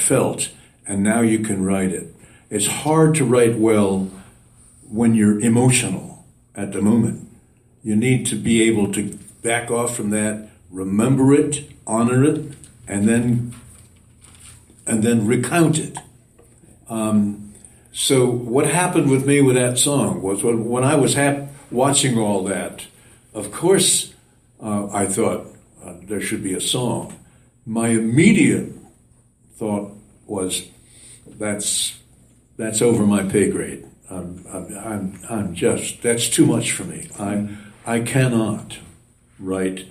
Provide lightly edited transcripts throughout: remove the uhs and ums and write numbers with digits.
felt, and now you can write it. It's hard to write well when you're emotional at the moment. You need to be able to back off from that, remember it, honor it, and then recount it. So what happened with me with that song was when I was watching all that, of course I thought there should be a song. My immediate thought was, that's over my pay grade. That's too much for me. I cannot write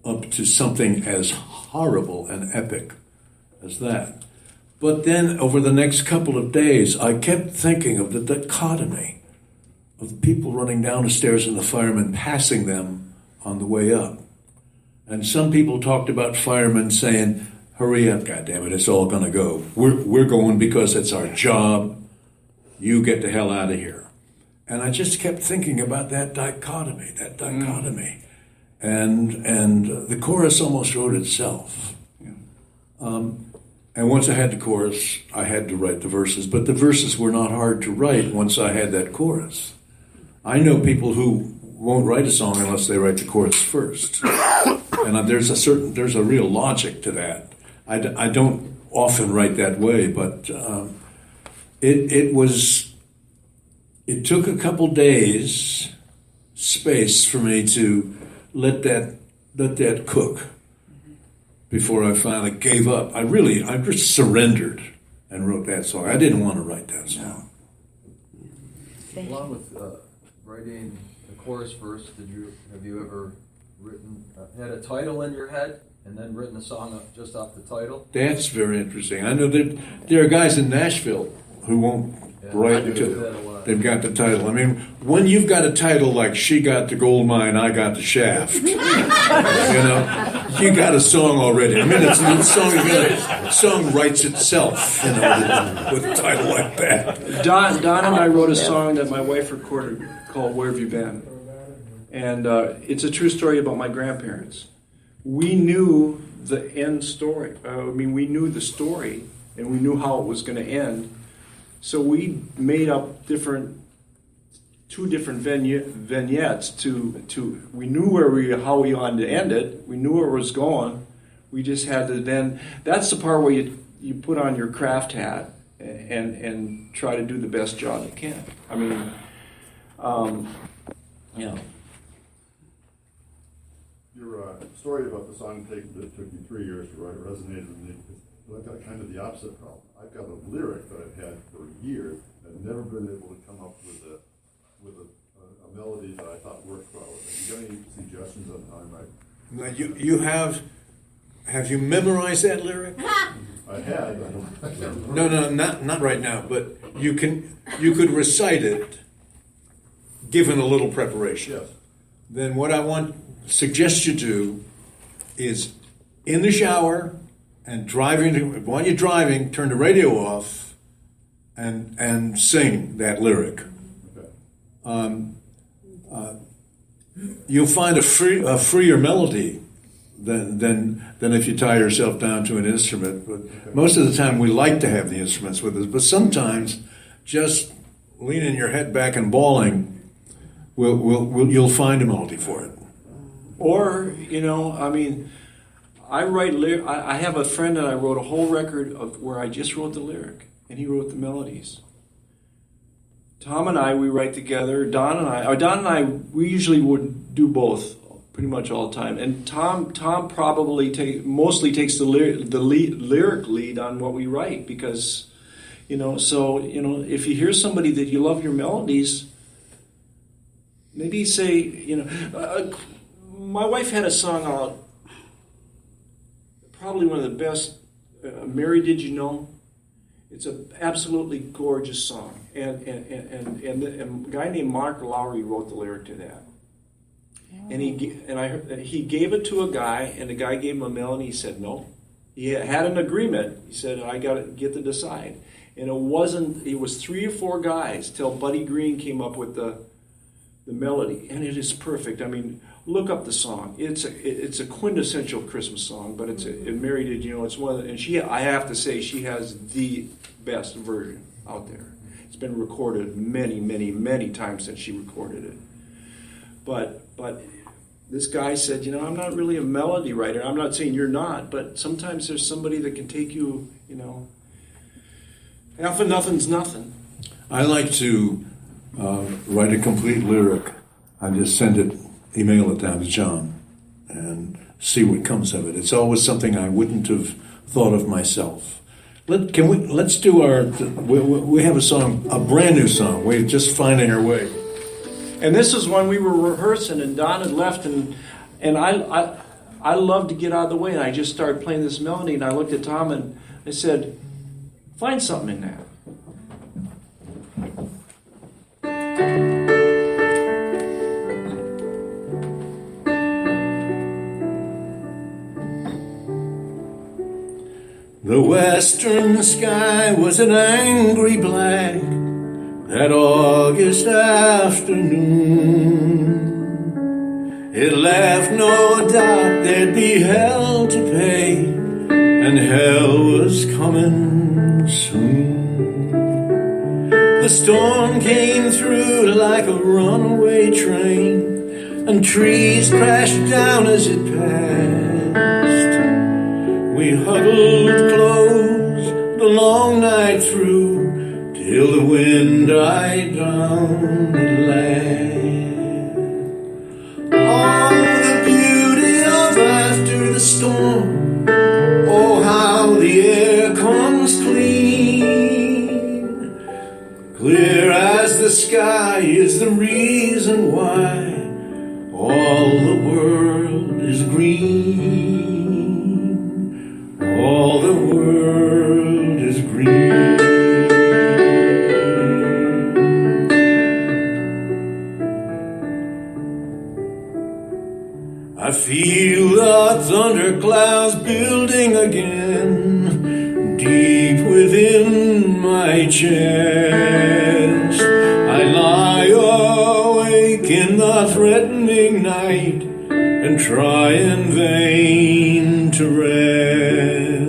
up to something as horrible and epic as that. But then over the next couple of days, I kept thinking of the dichotomy of people running down the stairs and the firemen passing them on the way up. And some people talked about firemen saying, hurry up, goddammit, it's all gonna go. We're going because it's our job. You get the hell out of here. And I just kept thinking about that dichotomy. And the chorus almost wrote itself. And once I had the chorus, I had to write the verses. But the verses were not hard to write once I had that chorus. I know people who won't write a song unless they write the chorus first. And there's a real logic to that. I don't often write that way, but it took a couple days space for me to let that cook before I finally gave up. I just surrendered and wrote that song. I didn't want to write that song. Along with writing the chorus verse, have you ever had a title in your head and then written a song just off the title? That's very interesting. I know that there are guys in Nashville who won't write until they've got the title. I mean, when you've got a title like "She Got the Gold Mine, I Got the Shaft," you got a song already. I mean, the song writes itself, with a title like that. Don and I wrote a song that my wife recorded called "Where Have You Been?" And it's a true story about my grandparents. We knew the end story. We knew the story, and we knew how it was going to end. So we made up two different vignettes to we knew how we wanted to end it. We knew where it was going. We just had to then. That's the part where you put on your craft hat and try to do the best job you can. I mean, Your story about the song that took me 3 years to write resonated with me because I've got kind of the opposite problem. I've got a lyric that I've had for years and never been able to come up with a melody that I thought worked well. Have you got any suggestions on how I might? Now you have you memorized that lyric? I had. No, not right now. But you could recite it, given a little preparation. Yes. Then what I suggest you do is in the shower and driving. While you're driving, turn the radio off and sing that lyric. Okay. You'll find a freer melody than if you tie yourself down to an instrument. But most of the time, we like to have the instruments with us. But sometimes, just leaning your head back and bawling, you'll find a melody for it. Or I write lyric. I have a friend that I wrote a whole record of where I just wrote the lyric and he wrote the melodies. Tom and I, we write together. Don and I, we usually would do both pretty much all the time. And Tom probably mostly takes the lyric lead on what we write because, if you hear somebody that you love your melodies, maybe say, my wife had a song out, probably one of the best, Mary Did You Know? It's an absolutely gorgeous song. And a guy named Mark Lowry wrote the lyric to that. And he gave it to a guy, and the guy gave him a melody. He said no. He had an agreement. He said, I got to get to decide. And it was 3 or 4 guys till Buddy Green came up with the melody. And it is perfect. I mean, look up the song. It's a quintessential Christmas song, but it Mary did, it's one of the, and I have to say, she has the best version out there. It's been recorded many, many, many times since she recorded it. But this guy said, I'm not really a melody writer. I'm not saying you're not, but sometimes there's somebody that can take you, half of nothing's nothing. I like to write a complete lyric. I just email it down to John, and see what comes of it. It's always something I wouldn't have thought of myself. Let's do we have a song, a brand new song. We're just finding our way. And this is when we were rehearsing, and Don had left, and I love to get out of the way, and I just started playing this melody, and I looked at Tom and I said, find something in that. The western sky was an angry black that August afternoon. It left no doubt there'd be hell to pay, and hell was coming soon. The storm came through like a runaway train, and trees crashed down as it passed. We huddled close the long night through, till the wind died down at last. Oh, the beauty of after the storm, oh, how the air comes clean. Clear as the sky is the reason why all the world is green. All the world is green. I feel the thunderclouds building again, deep within my chest. I lie awake in the threatening night and try in vain to rest.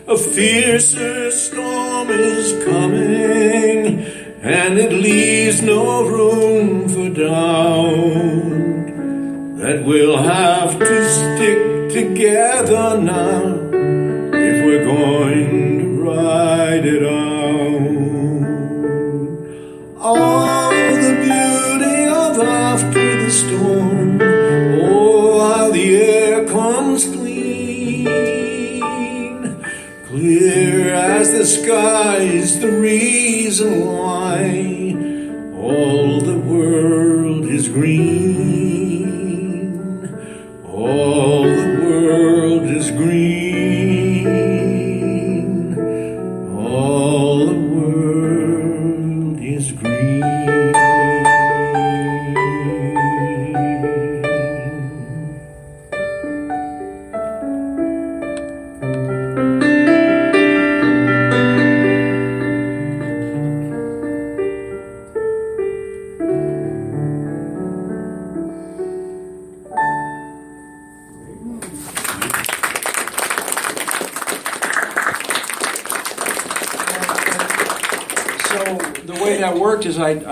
A fiercer storm is coming, and it leaves no room for doubt that we'll have to stick together now if we're going to ride it out. Oh, the beauty of after the storm, oh, how the air comes clean. Clear as the sky is the reason why all the world is green. All the world is green. All the world is green. That worked is I'd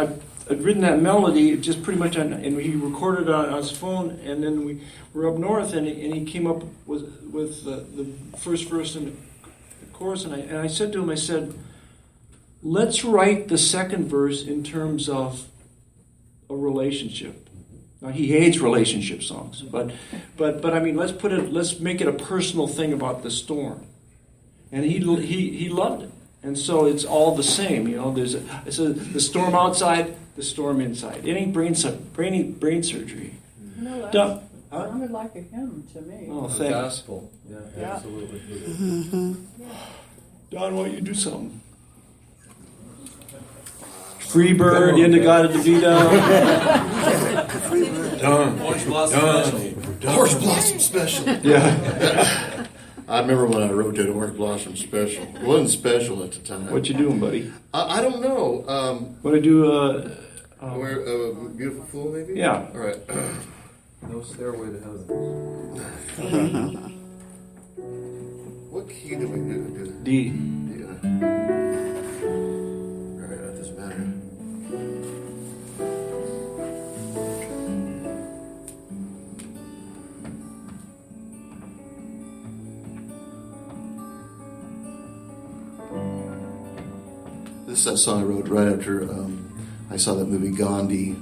written that melody just pretty much and he recorded it on his phone, and then we were up north, and he came up with the first verse and the chorus, and I said to him, I said, let's write the second verse in terms of a relationship. Now, he hates relationship songs, but I mean, let's make it a personal thing about the storm, and he loved it. And so it's all the same, There's the storm outside, the storm inside. It ain't brain surgery. No, that sounded like a hymn to me. Oh, thank you. Gospel. Yeah, absolutely. Mm-hmm. Don, why don't you do something? Free bird, Indigada Davida. Don. Orange Blossom Special. Orange Blossom Special. Yeah. I remember when I wrote that Orange Blossom Special. It wasn't special at the time. What you doing, buddy? I don't know. Want to do Beautiful Fool, maybe? Yeah. All right. No Stairway to Heaven. What key do we do? D. Yeah. Alright, that doesn't matter. This is that song I wrote right after I saw that movie Gandhi.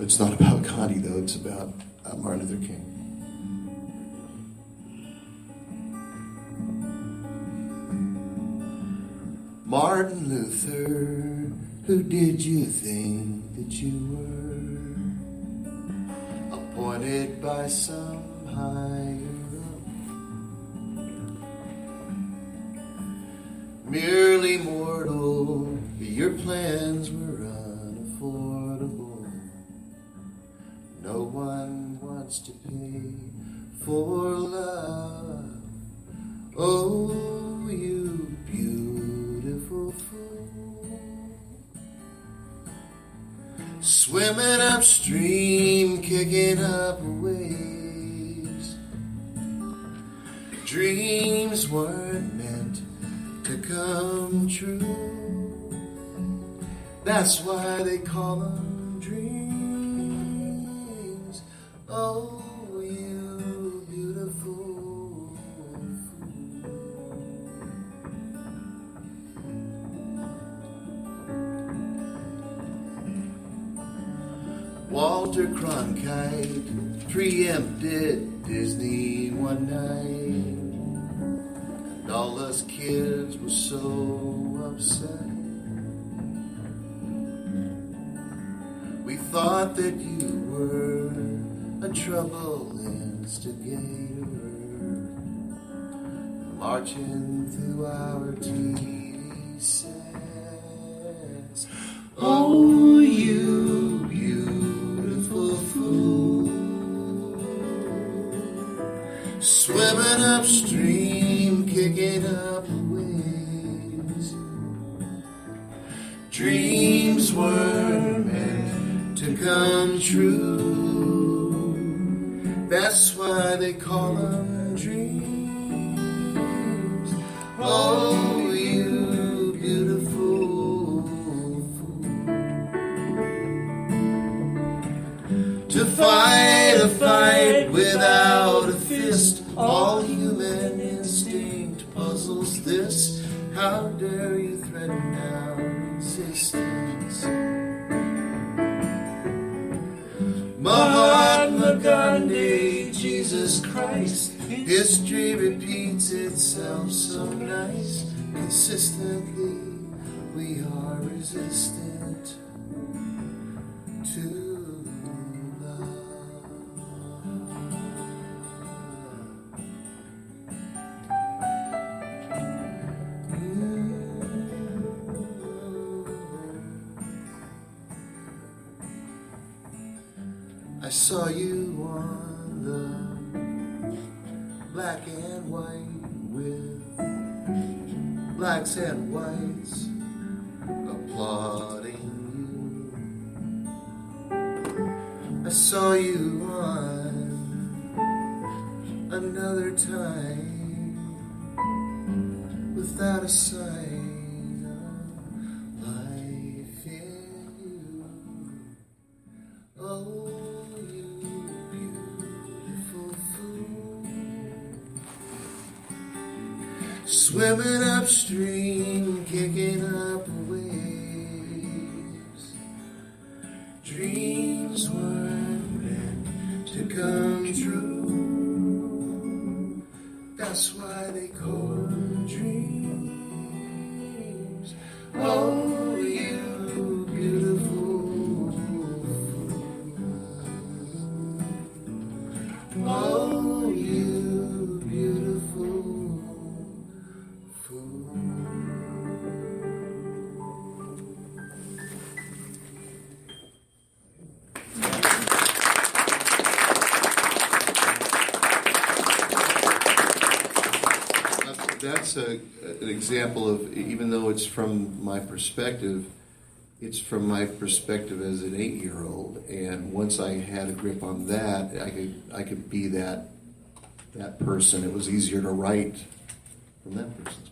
It's not about Gandhi though, it's about Martin Luther King. Martin Luther, who did you think that you were? Appointed by some higher up. Merely mortal, your plans were unaffordable. No one wants to pay for love. Oh, you beautiful fool. Swimming upstream, kicking up waves. Dreams weren't meant to come true. That's why they call them dreams. Oh, you beautiful fool. Walter Cronkite preempted Disney one night, and all us kids were so upset. We thought that you were a trouble instigator, marching through our TV sets. Oh, you beautiful fool. Swimming upstream, kicking up waves. Dreams were meant to come true. That's why they call them dreams. Oh, you beautiful fool. To fight a fight without a fist, all human instinct puzzles this. How dare you threaten our existence? Mahatma Gandhi, Jesus Christ, history repeats itself so nice. Consistently, we are resistant to love. I saw you on the black and white with blacks and whites applauding you. I saw you on another time without a sign of life in you. Oh, swimming upstream, kicking up waves. Dreams weren't meant to come true. That's why they call them dreams. Oh, you beautiful fool. Oh, you beautiful fool. That's an example of, even though it's from my perspective, it's from my perspective as an 8-year-old, and once I had a grip on that, I could be that person. It was easier to write from that person's